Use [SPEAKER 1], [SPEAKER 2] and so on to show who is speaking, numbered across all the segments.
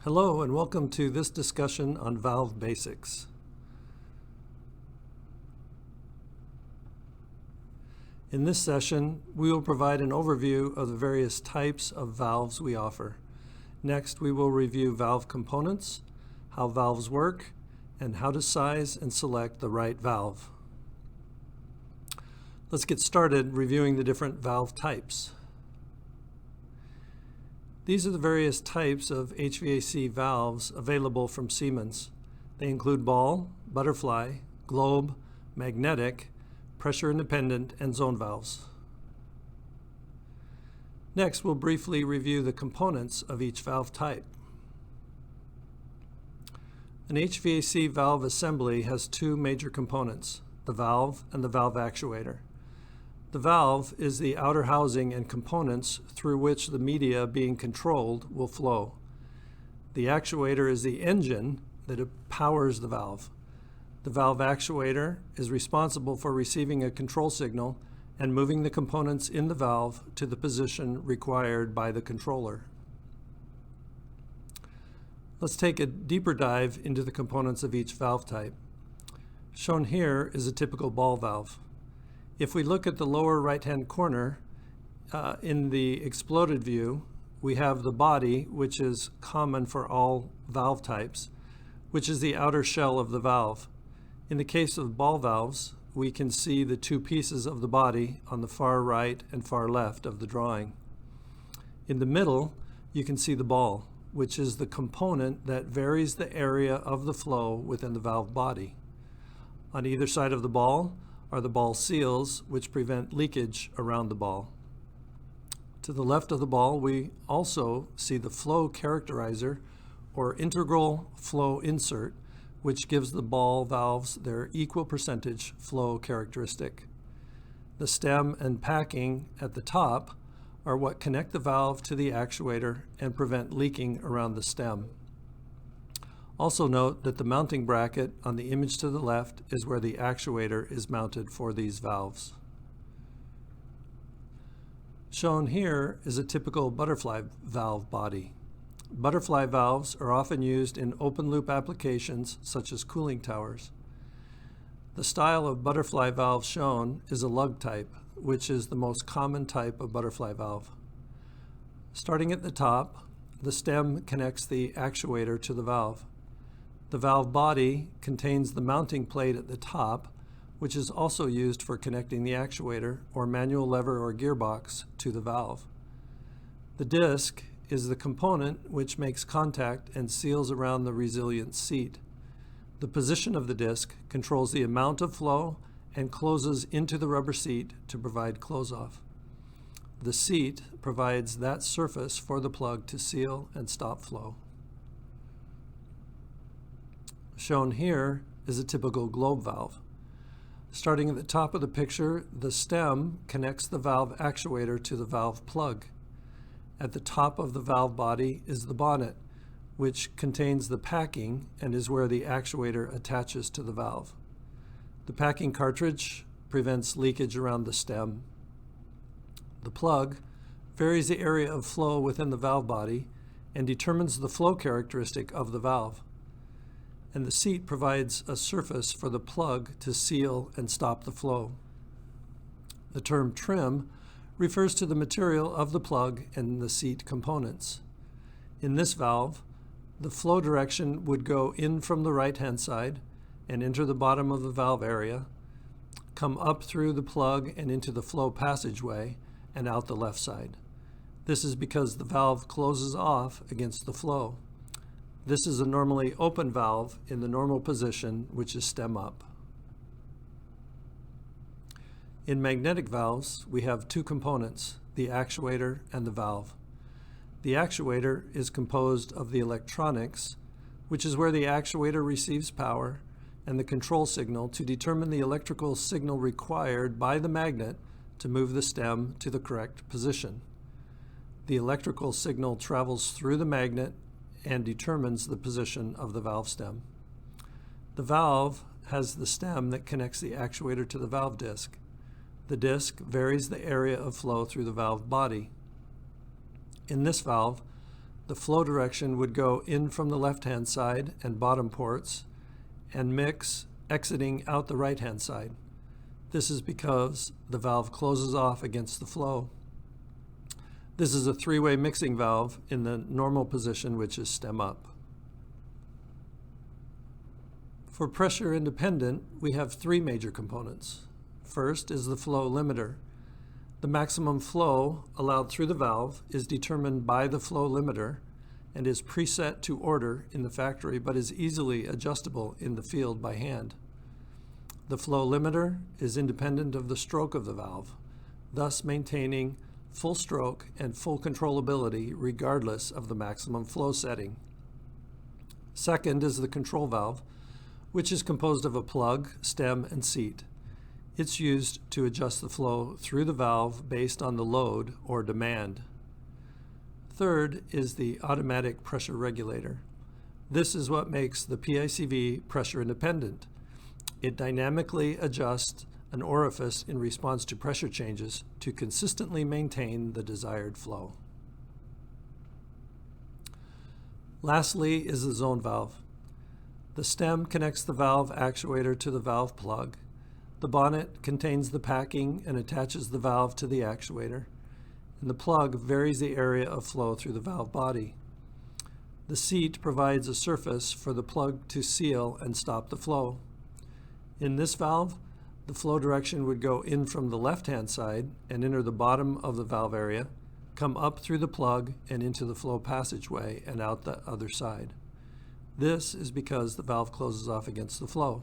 [SPEAKER 1] Hello and welcome to this discussion on valve basics. In this session, we will provide an overview of the various types of valves we offer. Next, we will review valve components, how valves work, and how to size and select the right valve. Let's get started reviewing the different valve types. These are the various types of HVAC valves available from Siemens. They include ball, butterfly, globe, magnetic, pressure independent, and zone valves. Next, we'll briefly review the components of each valve type. An HVAC valve assembly has two major components, the valve and the valve actuator. The valve is the outer housing and components through which the media being controlled will flow. The actuator is the engine that powers the valve. The valve actuator is responsible for receiving a control signal and moving the components in the valve to the position required by the controller. Let's take a deeper dive into the components of each valve type. Shown here is a typical ball valve. If we look at the lower right-hand corner, in the exploded view, we have the body, which is common for all valve types, which is the outer shell of the valve. In the case of ball valves, we can see the two pieces of the body on the far right and far left of the drawing. In the middle, you can see the ball, which is the component that varies the area of the flow within the valve body. On either side of the ball are the ball seals, which prevent leakage around the ball. To the left of the ball, we also see the flow characterizer or integral flow insert, which gives the ball valves their equal percentage flow characteristic. The stem and packing at the top are what connect the valve to the actuator and prevent leaking around the stem. Also note that the mounting bracket on the image to the left is where the actuator is mounted for these valves. Shown here is a typical butterfly valve body. Butterfly valves are often used in open loop applications such as cooling towers. The style of butterfly valve shown is a lug type, which is the most common type of butterfly valve. Starting at the top, the stem connects the actuator to the valve. The valve body contains the mounting plate at the top, which is also used for connecting the actuator or manual lever or gearbox to the valve. The disc is the component which makes contact and seals around the resilient seat. The position of the disc controls the amount of flow and closes into the rubber seat to provide close-off. The seat provides that surface for the plug to seal and stop flow. Shown here is a typical globe valve. Starting at the top of the picture, the stem connects the valve actuator to the valve plug. At the top of the valve body is the bonnet, which contains the packing and is where the actuator attaches to the valve. The packing cartridge prevents leakage around the stem. The plug varies the area of flow within the valve body and determines the flow characteristic of the valve. And the seat provides a surface for the plug to seal and stop the flow. The term trim refers to the material of the plug and the seat components. In this valve, the flow direction would go in from the right-hand side and enter the bottom of the valve area, come up through the plug and into the flow passageway, and out the left side. This is because the valve closes off against the flow. This is a normally open valve in the normal position, which is stem up. In magnetic valves, we have two components, the actuator and the valve. The actuator is composed of the electronics, which is where the actuator receives power, and the control signal to determine the electrical signal required by the magnet to move the stem to the correct position. The electrical signal travels through the magnet and determines the position of the valve stem. The valve has the stem that connects the actuator to the valve disc. The disc varies the area of flow through the valve body. In this valve, the flow direction would go in from the left-hand side and bottom ports and mix exiting out the right-hand side. This is because the valve closes off against the flow. This is a three-way mixing valve in the normal position, which is stem up. For pressure independent, we have three major components. First is the flow limiter. The maximum flow allowed through the valve is determined by the flow limiter and is preset to order in the factory, but is easily adjustable in the field by hand. The flow limiter is independent of the stroke of the valve, thus maintaining full stroke and full controllability regardless of the maximum flow setting. Second is the control valve, which is composed of a plug, stem, and seat. It's used to adjust the flow through the valve based on the load or demand. Third is the automatic pressure regulator. This is what makes the PICV pressure independent. It dynamically adjusts an orifice in response to pressure changes to consistently maintain the desired flow. Lastly is the zone valve. The stem connects the valve actuator to the valve plug. The bonnet contains the packing and attaches the valve to the actuator, and the plug varies the area of flow through the valve body. The seat provides a surface for the plug to seal and stop the flow. In this valve, the flow direction would go in from the left-hand side and enter the bottom of the valve area, come up through the plug and into the flow passageway and out the other side. This is because the valve closes off against the flow.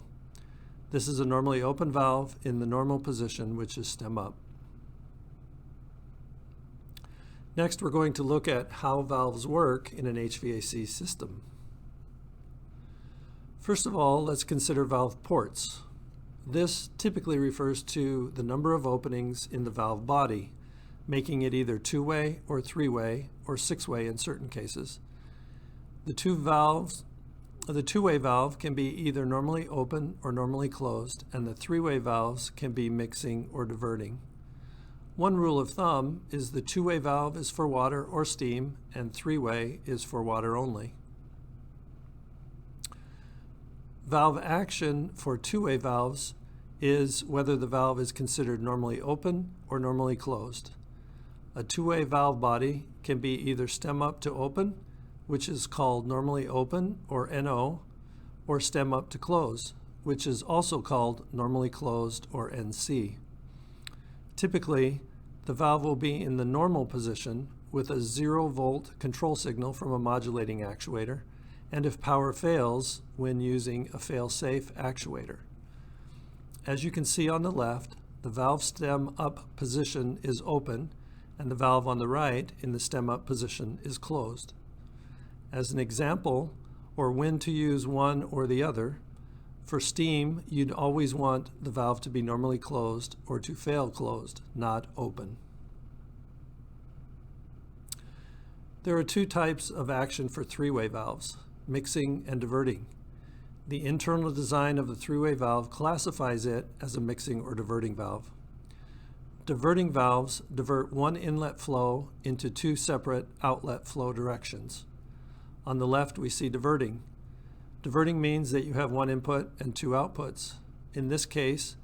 [SPEAKER 1] This is a normally open valve in the normal position, which is stem up. Next, we're going to look at how valves work in an HVAC system. First of all, let's consider valve ports. This typically refers to the number of openings in the valve body, making it either two-way or three-way or six-way in certain cases. The two-way valve can be either normally open or normally closed, and the three-way valves can be mixing or diverting. One rule of thumb is the two-way valve is for water or steam, and three-way is for water only. Valve action for two-way valves is whether the valve is considered normally open or normally closed. A two-way valve body can be either stem up to open, which is called normally open, or NO, or stem up to close, which is also called normally closed, or NC. Typically, the valve will be in the normal position with a 0-volt control signal from a modulating actuator, and if power fails, when using a fail-safe actuator. As you can see on the left, the valve stem up position is open, and the valve on the right in the stem up position is closed. As an example, or when to use one or the other, for steam, you'd always want the valve to be normally closed or to fail closed, not open. There are two types of action for three-way valves, mixing and diverting. The internal design of the three-way valve classifies it as a mixing or diverting valve. Diverting valves divert one inlet flow into two separate outlet flow directions. On the left, we see diverting. Diverting means that you have one input and two outputs. In this case,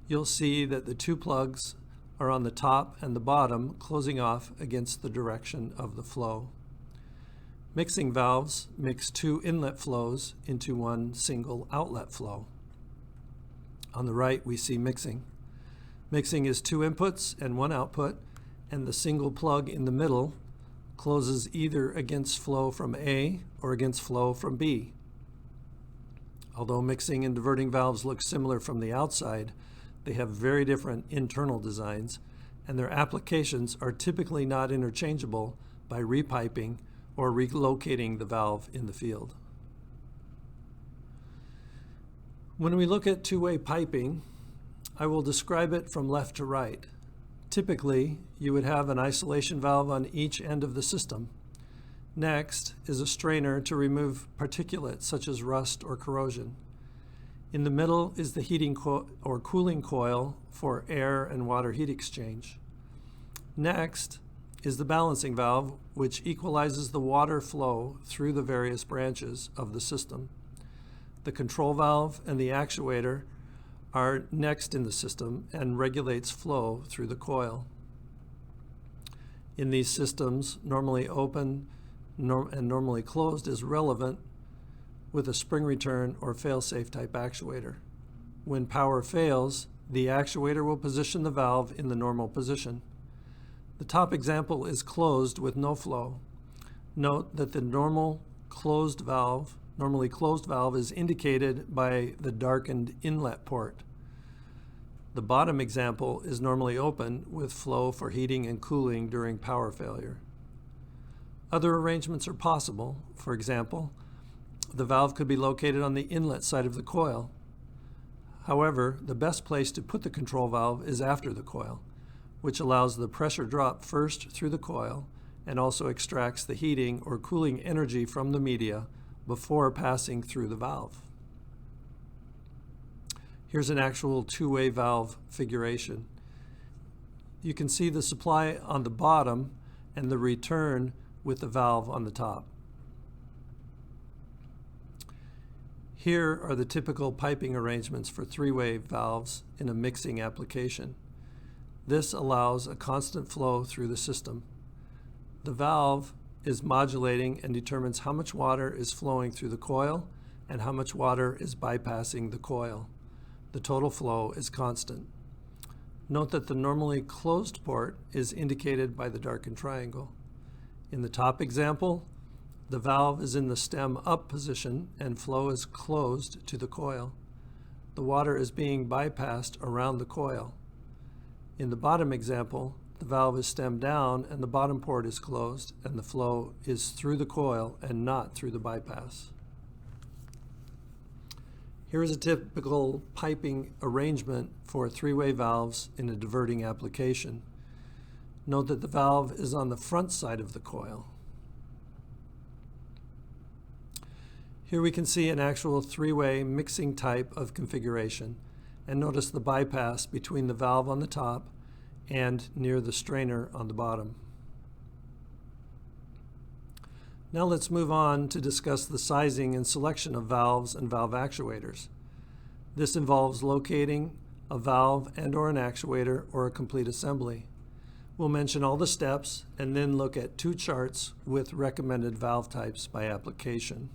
[SPEAKER 1] you'll see that the two plugs are on the top and the bottom, closing off against the direction of the flow. Mixing valves mix two inlet flows into one single outlet flow. On the right, we see mixing. Mixing is two inputs and one output, and the single plug in the middle closes either against flow from A or against flow from B. Although mixing and diverting valves look similar from the outside, they have very different internal designs, and their applications are typically not interchangeable by repiping or relocating the valve in the field. When we look at two-way piping, I will describe it from left to right. Typically, you would have an isolation valve on each end of the system. Next is a strainer to remove particulates such as rust or corrosion. In the middle is the heating or cooling coil for air and water heat exchange. Next is the balancing valve, which equalizes the water flow through the various branches of the system. The control valve and the actuator are next in the system and regulates flow through the coil. In these systems, normally open and normally closed is relevant with a spring return or fail-safe type actuator. When power fails, the actuator will position the valve in the normal position. The top example is closed with no flow. Note that the normally closed valve is indicated by the darkened inlet port. The bottom example is normally open with flow for heating and cooling during power failure. Other arrangements are possible. For example, the valve could be located on the inlet side of the coil. However, the best place to put the control valve is after the coil, which allows the pressure drop first through the coil and also extracts the heating or cooling energy from the media before passing through the valve. Here's an actual two-way valve configuration. You can see the supply on the bottom and the return with the valve on the top. Here are the typical piping arrangements for three-way valves in a mixing application. This allows a constant flow through the system. The valve is modulating and determines how much water is flowing through the coil and how much water is bypassing the coil. The total flow is constant. Note that the normally closed port is indicated by the darkened triangle. In the top example, the valve is in the stem up position and flow is closed to the coil. The water is being bypassed around the coil. In the bottom example, the valve is stem down and the bottom port is closed and the flow is through the coil and not through the bypass. Here is a typical piping arrangement for three-way valves in a diverting application. Note that the valve is on the front side of the coil. Here we can see an actual three-way mixing type of configuration, and notice the bypass between the valve on the top and near the strainer on the bottom. Now let's move on to discuss the sizing and selection of valves and valve actuators. This involves locating a valve and/or an actuator or a complete assembly. We'll mention all the steps and then look at two charts with recommended valve types by application.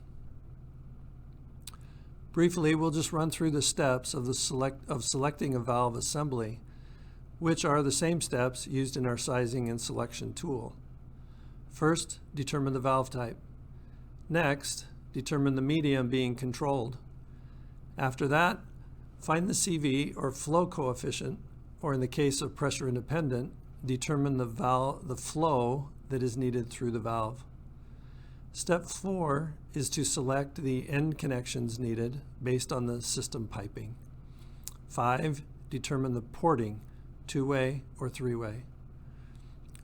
[SPEAKER 1] Briefly, we'll just run through the steps of selecting a valve assembly, which are the same steps used in our sizing and selection tool. First, determine the valve type. Next, determine the medium being controlled. After that, find the CV or flow coefficient, or in the case of pressure independent, determine the flow that is needed through the valve. Step 4 is to select the end connections needed based on the system piping. 5, determine the porting, two-way or three-way.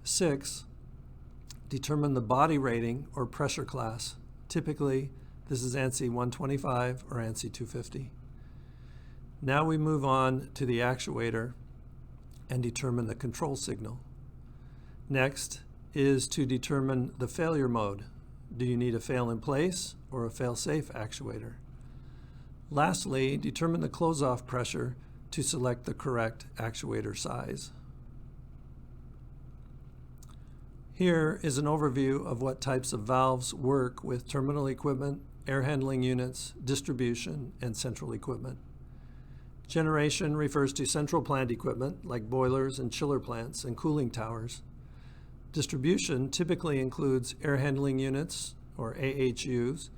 [SPEAKER 1] 6, determine the body rating or pressure class. Typically, this is ANSI 125 or ANSI 250. Now we move on to the actuator and determine the control signal. Next is to determine the failure mode. Do you need a fail in place or a fail-safe actuator? Lastly, determine the close-off pressure to select the correct actuator size. Here is an overview of what types of valves work with terminal equipment, air handling units, distribution, and central equipment. Generation refers to central plant equipment like boilers and chiller plants and cooling towers. Distribution typically includes air handling units, or AHUs,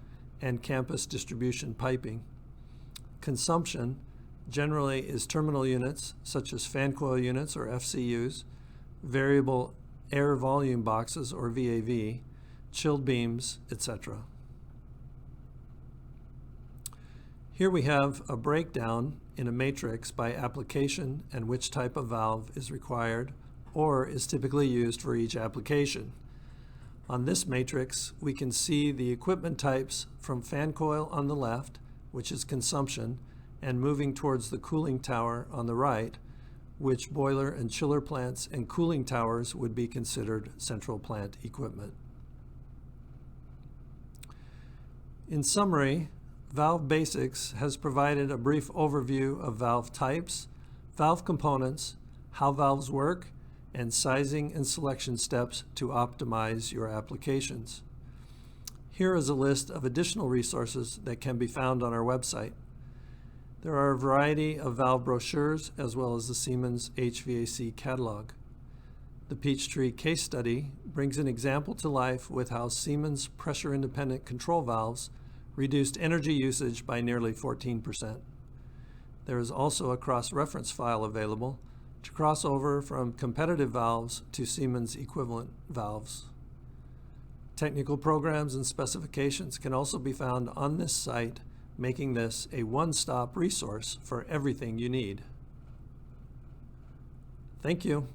[SPEAKER 1] and campus distribution piping. Consumption generally is terminal units such as fan coil units, or FCUs, variable air volume boxes, or VAV, chilled beams, etc. Here we have a breakdown in a matrix by application and which type of valve is required or is typically used for each application. On this matrix, we can see the equipment types from fan coil on the left, which is consumption, and moving towards the cooling tower on the right, which boiler and chiller plants and cooling towers would be considered central plant equipment. In summary, Valve Basics has provided a brief overview of valve types, valve components, how valves work, and sizing and selection steps to optimize your applications. Here is a list of additional resources that can be found on our website. There are a variety of valve brochures as well as the Siemens HVAC catalog. The Peachtree case study brings an example to life with how Siemens pressure-independent control valves reduced energy usage by nearly 14%. There is also a cross-reference file available to cross over from competitive valves to Siemens equivalent valves. Technical programs and specifications can also be found on this site, making this a one-stop resource for everything you need. Thank you.